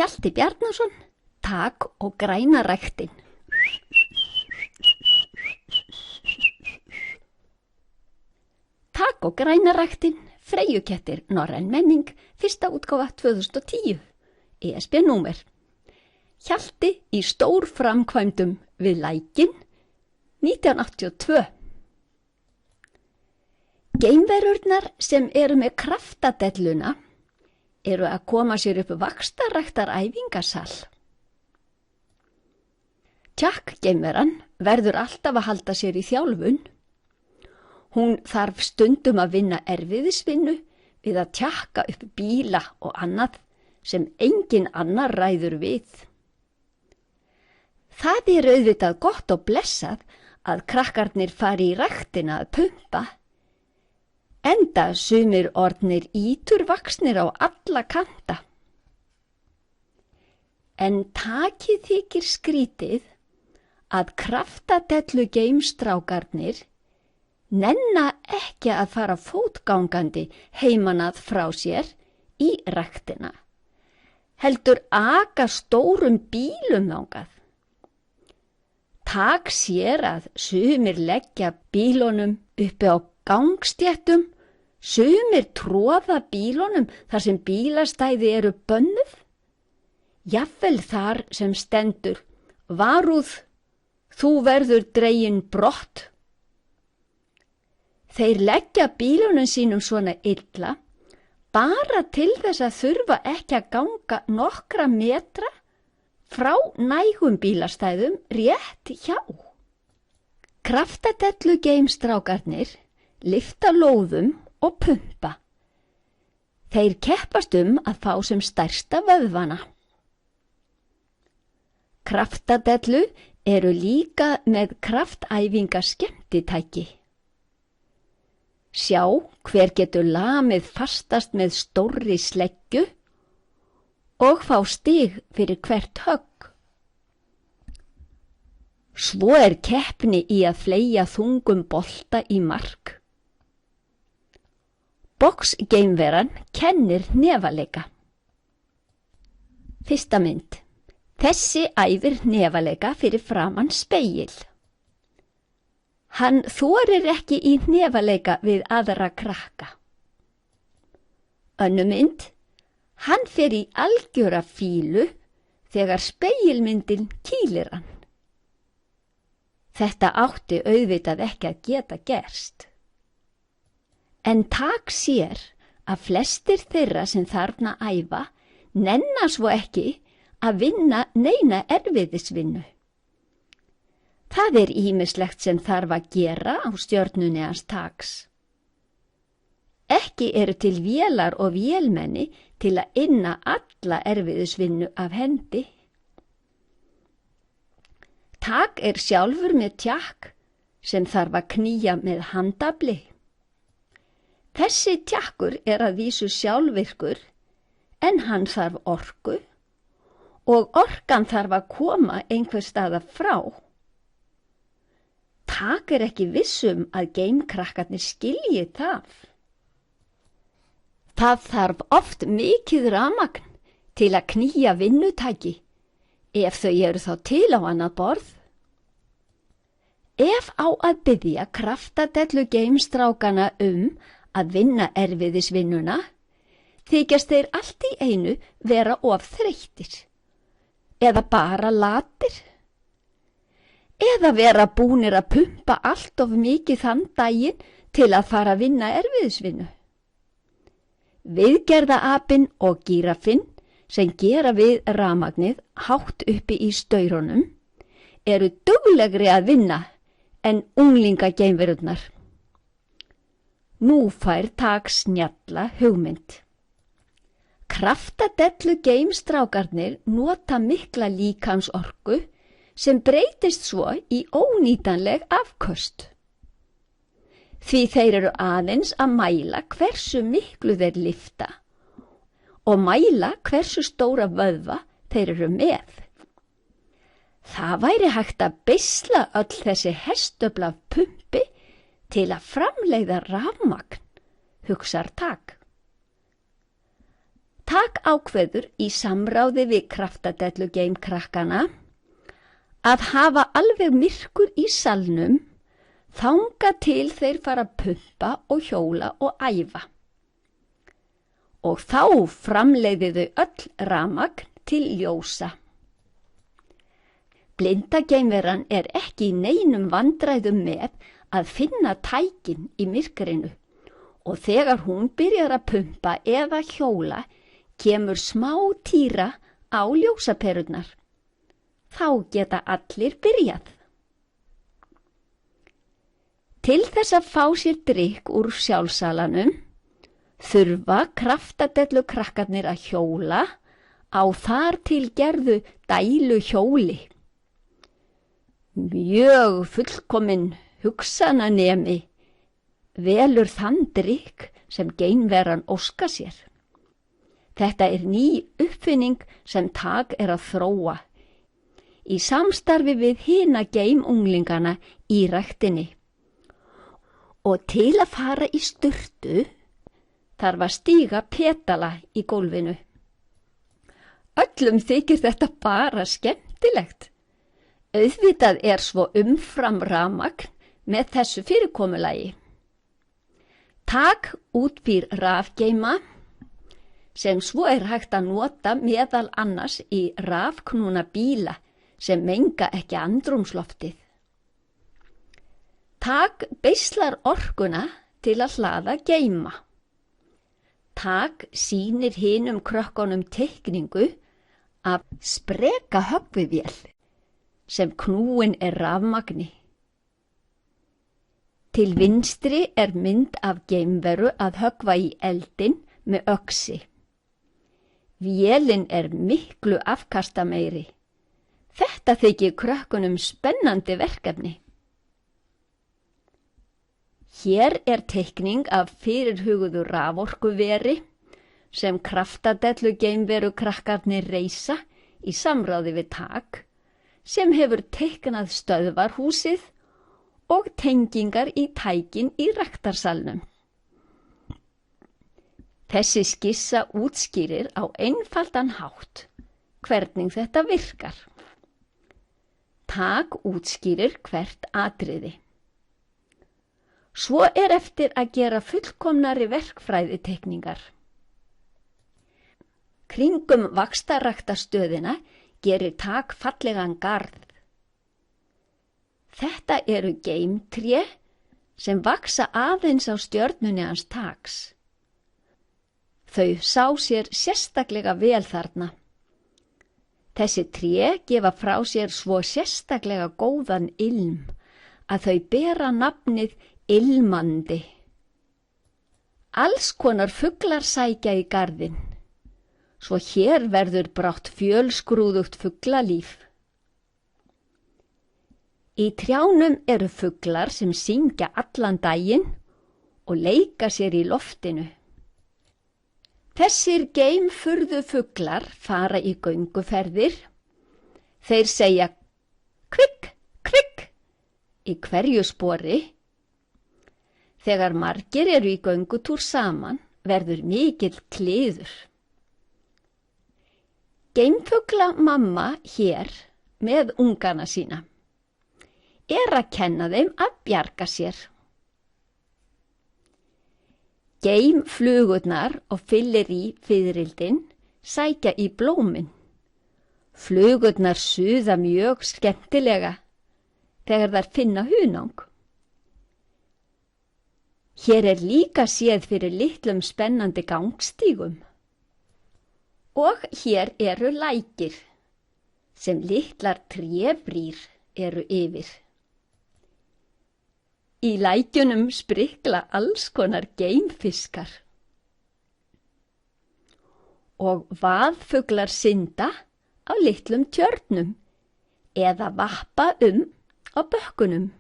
Hjalti Bjarnason, tak og græna ræktin. Tak og græna ræktin, Freyjukettir, norræn menning, fyrsta útgáfa 2010, ESB-númer. Hjalti í stórframkvæmdum við lækinn, 1982. Geimverurnar sem eru með kraftadelluna eru að koma sér upp vaxtarræktaræfingasal. Jack-geimveran verður alltaf að halda sér í þjálfun. Hún þarf stundum að vinna erfiðisvinnu við að tjakka upp bíla og annað sem engin annar ræður við. Það er auðvitað gott og blessað að krakkarnir fari í ræktina að pumpa, enda sumir orðnir íturvaxnir á alla kanta. En takið þykir skrítið að kraftadellu geimstrákarnir nenna ekki að fara fótgangandi heimanað frá sér í ræktina, heldur aka stórum bílum þangað. Tak sér að sumir leggja bílunum uppi á gangstéttum, sumir tróða bílunum þar sem bílastæði eru bönnuð, jafnvel þar sem stendur varúð, þú verður dregin brott. Þeir leggja bílunum sínum svona illa bara til þess að þurfa ekki að ganga nokkra metra frá nægum bílastæðum rétt hjá. Kraftadellu geimstrákarnir lyfta lóðum og pumpa. Þeir keppast að fá sem stærsta vöðvana. Kraftadellu eru líka með kraftæfingaskemmtitæki. Sjá hver getur lamið fastast með stórri sleggju og fá stig fyrir hvert högg. Svo er keppni í að fleygja þungum bolta í mark. Box-geimveran kennir nefaleika. Fyrsta mynd. Þessi æfir nefaleika fyrir framan spegil. Hann þorir ekki í nefaleika við aðra krakka. Önnur mynd. Hann fer í algjöra fílu þegar spegilmyndin kýlir hann. Þetta átti auðvitað ekki að geta gerst. En tak sér að flestir þeirra sem þarna æfa nenna svo ekki að vinna neina erfiðisvinnu. Það er ýmislegt sem þarf að gera á stjörnunni hans Taks. Ekki eru til vélar og vélmenni til að inna alla erfiðisvinnu af hendi. Tak er sjálfur með tjakk sem þarf að knýja með handafli. Þessi tjakkur er að vísu sjálfvirkur, en hann þarf orku og orkan þarf að koma einhver staðar frá. Tak er ekki vissum að geimkrakkarnir skilji það. Það þarf oft mikið rafmagn til að knýja vinnutæki, ef þau eru þá til á annað borð. Ef á að biðja kraftadellu geimstrákana að vinna erfiðisvinnuna, þykjast þeir allt í einu vera of þreyttir, eða bara latir, eða vera búnir að pumpa allt of mikið þann daginn til að fara að vinna erfiðisvinnu. Viðgerðaapinn og gíraffinn sem gera við rafmagnið hátt uppi í staurunum eru duglegri að vinna en unglingageimverurnar. Nú fær Tak snjalla hugmynd. Kraftadellu geimstrákarnir nota mikla líkamsorku sem breytist svo í ónýtanleg afköst. Því þeir eru aðeins að mæla hversu miklu þeir lyfta og mæla hversu stóra vöðva þeir eru með. Það væri hægt að beisla öll þessi hestöfl af pumpi til að framleiða rafmagn, hugsar Tak. Tak ákveður í samráði við kraftadellu geimkrakkana að hafa alveg myrkur í salnum þanga til þeir fara að pumpa og hjóla og æfa. Og þá framleiði þau öll rafmagn til ljósa. Blinda geimveran ekki í neinum vandræðum með að finna tækin í myrkrinu og þegar hún byrjar að pumpa eða hjóla kemur smá týra á ljósaperurnar. Þá geta allir byrjað. Til þess að fá sér drykk úr sjálfsalanum þurfa kraftadellu krakkarnir að hjóla á þar til gerðu dælu hjóli. Mjög fullkomin hugsananemi velur þann drykk sem geimveran óskar sér. Þetta ný uppfinning sem Tak að þróa í samstarfi við hina geimunglingana í ræktinni. Og til að fara í sturtu þarf að stíga petala í gólfinu. Öllum þykir þetta bara skemmtilegt. Auðvitað svo umfram rafmagn með þessu fyrirkomulagi. Tak útbýr rafgeima sem svo hægt að nota meðal annars í rafknúna bíla sem menga ekki andrúmsloftið. Tak beislar orkuna til að hlaða geima. Tak sýnir hinum krökkunum teikningu af spreka höggvivél sem knúin rafmagni. Til vinstri mynd af geimveru að höggva í eldinn með öxi. Vélin miklu afkastameiri. Þetta þykir krökkunum spennandi verkefni. Hér teikning af fyrirhuguðu raforkuveri sem kraftadellu geimveru krakkarnir reisa í samráði við Tak sem hefur teiknað stöðvarhúsið og tengingar í tækin í ræktarsalnum. Þessi skissa útskýrir á einfaldan hátt hvernig þetta virkar. Tak útskýrir hvert atriði. Svo eftir að gera fullkomnari verkfræðiteikningar. Kringum vaxtarræktarstöðina gerir Tak fallegan garð. Þetta geimtré sem vaxa aðeins á stjörnunni hans Taks. Þau sá sér sérstaklega vel þarna. Þessi tré gefa frá sér svo sérstaklega góðan ilm að þau bera nafnið ilmandi. Alls konar fuglar sækja í garðinn, svo hér verður brátt fjölskrúðugt fuglalíf. Í trjánum fuglar sem syngja allan daginn og leika sér í loftinu. Þessir geimfurðu fuglar fara í gönguferðir. Þeir segja kvikk, kvikk í hverju spori. Þegar margir í göngutúr saman verður mikill kliður. Geimfugla mamma hér með ungana sína að kenna þeim að bjarga sér. Geimflugurnar og fiðrildin sækja í blómin. Flugurnar suða mjög skemmtilega þegar þær finna hunang. Hér líka séð fyrir litlum spennandi gangstígum. Og hér lækir sem litlar trébrýr yfir. Í lækjunum sprikla alls konar geimfiskar. Og vaðfuglar synda á litlum tjörnum eða vappa á bökkunum.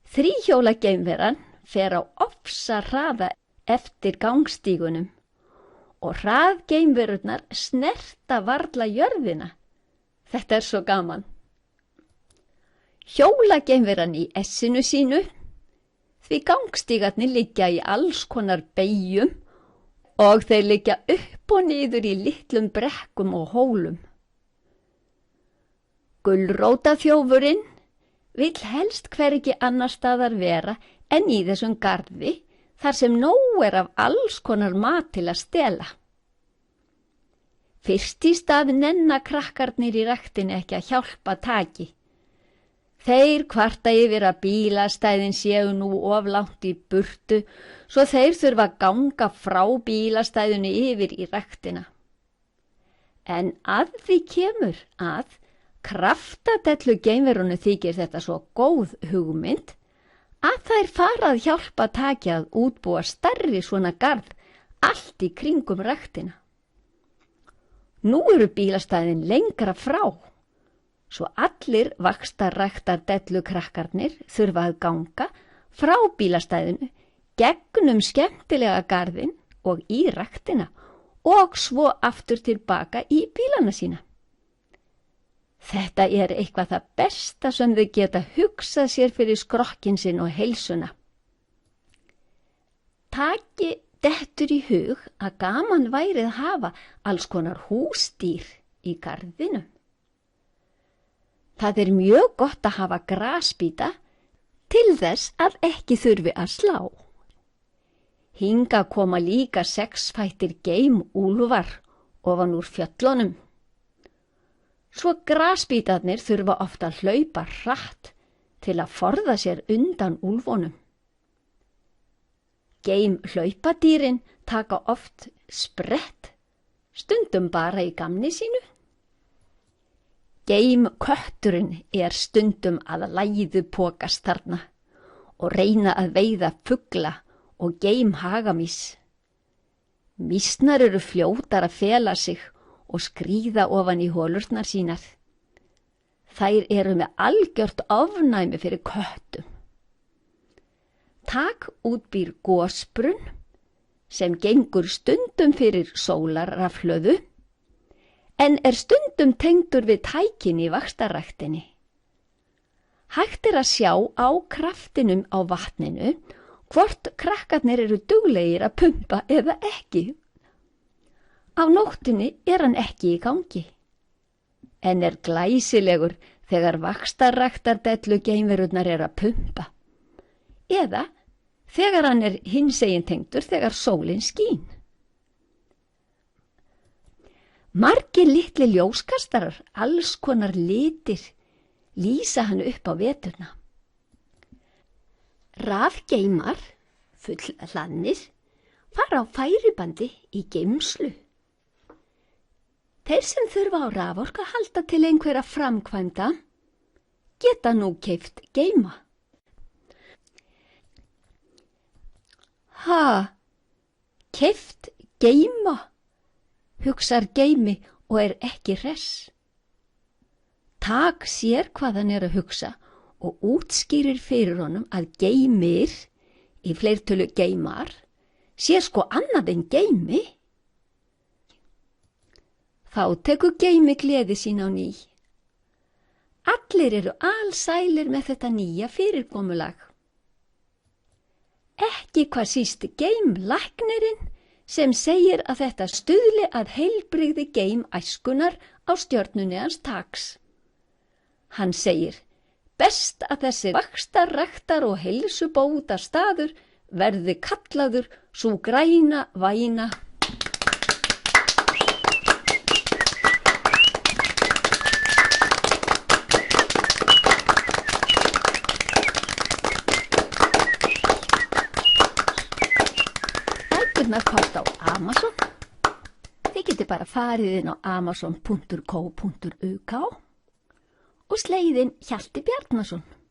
Þríhjóla geimveran fer á ofsahraða eftir gangstígunum og hraðgeimverurnar snerta varla jörðina. Þetta svo gaman. Hjóla geimveran í essinu sínu, því gangstígarnir liggja í alls konar beygjum og þeir liggja upp og niður í litlum brekkum og hólum. Gulrótaþjófurinn vill helst hvergi annar staðar vera en í þessum garði þar sem nóg af alls konar mat til að stela. Fyrst í stað nenna krakkarnir í ræktinni ekki að hjálpa Taki. Þeir kvarta yfir að bílastæðin séu nú of langt í burtu, svo þeir þurfa að ganga frá bílastæðinu yfir í ræktina. En að því kemur að Kraftadellu geimverunu þykir þetta svo góð hugmynd að þær fara að hjálpa Taki að útbúa stærri svona garð allt í kringum ræktina. Nú eru bílastæðin lengra frá, svo allir vaxtarræktardellu krakkarnir þurfa að ganga frá bílastæðinu gegnum skemmtilega garðinn og í ræktina og svo aftur tilbaka í bílana sína. Þetta er eitthvað það besta sem þau geta hugsað sér fyrir skrokkin sinn og heilsuna. Taki dettur í hug að gaman væri að hafa alls konar húsdýr í garðinum. Það er mjög gott að hafa grasbíta til þess að ekki þurfi að slá. Hinga koma líka 6-fættir geimúlfar ofan úr fjöllunum. Svo grasbítarnir þurfa ofta að hlaupa hratt til að forða sér undan úlfunum. Geimhlaupadýrin taka oft sprett, stundum bara í gamni sínu. Geimkötturinn er stundum að læðupokast þarna og reyna að veiða fugla og geimhagamís. Mýsnar eru fljótar að fela sig og skríða ofan í holurnar sínar. Þær eru með algjört ofnæmi fyrir köttum. Tak útbýr gosbrunn sem gengur stundum fyrir sólarrafhlöðu en er stundum tengdur við tækin í vaxtarræktinni. Hægt er að sjá á kraftinum á vatninu hvort krakkarnir eru duglegir að pumpa eða ekki. Á nóttinni er hann ekki í gangi, en er glæsilegur þegar vaxtarræktardellu geimverurnar eru að pumpa, eða þegar hann er hinsegin tengdur þegar sólin skín. Margir litli ljóskastarar, alls konar litir, lýsa hann upp á veturna. Rafgeimar, fullhlaðnir, fara á færibandi í geimslu. Þeir sem þurfa á raforku að halda til einhverja framkvæmda geta nú keypt geima. Keypt geima, hugsar geimi og er ekki hress. Tak sér hvað hann er að hugsa og útskýrir fyrir honum að geimir, í fleirtölu geimar, sé sko annað en geimi. Þá tekur geimi gleði sín á ný. Allir eru alsælir með þetta nýja fyrirkomulag. Ekki hvað síst geimlæknirinn sem segir að þetta stuðli að heilbrigði geimäskunnar á stjörnunni hans Taks. Hann segir, best að þessi vaxtarræktar og heilsubóta staður verði kallaður sú græna væna. Bækurnar fást á Amazon. Þið getið bara farið inn á amazon.co.uk og slegið inn Hjalti Bjarnason.